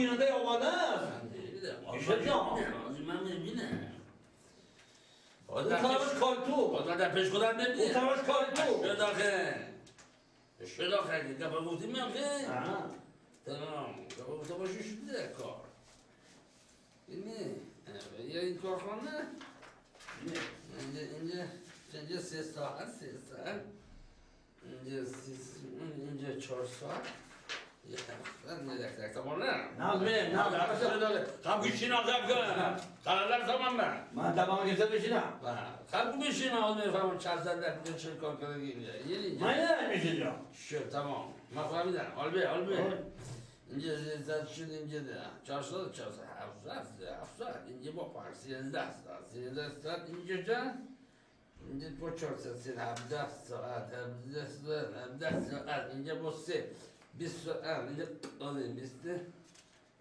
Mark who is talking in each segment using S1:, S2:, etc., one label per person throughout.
S1: بیننده آماده است. میشه جان.
S2: من میبینم.
S1: اون طرفش کار تو.
S2: باید در پیش خودم ببینم.
S1: اون طرفش کار تو.
S2: شد آخه. شد آخه. گفت گفتیم آخه. تمام. گفت باشی شده کار. اینه. یا این کارخانه. اینجا 3 ساعت. اینجا 4 ساعت. یک تمام نه خب بشین آقا خلاص تمام
S1: من تمام گذاشته بشینم.
S2: خب بشین آقا میفهمم چند ساعت چه کار کنی
S1: من نمیشه جان.
S2: شد تمام من فهمیدم آلبه اینجا زد شد اینجا 400 700 اینجا با پارک 13 ساعت اینجا جان اینجا با 400 17 ساعت اینجا با 3 20 ساعت اینجا دادیم 20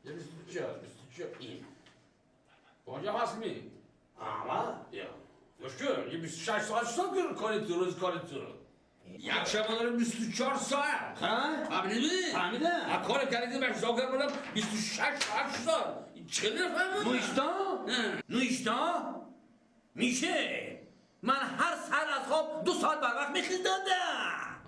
S2: یا 24 این اونجا هست می
S1: اما
S2: یا مشکل یه 26 ساعت کاری تو روز کاری تو یک شب داره 24 ساعت فهمیدم کار کردی من حساب کردم 26 ساعت چه نفهمم
S1: نوشتا میشه من هر سر از خواب 2 ساعت بر وقت میخیزدم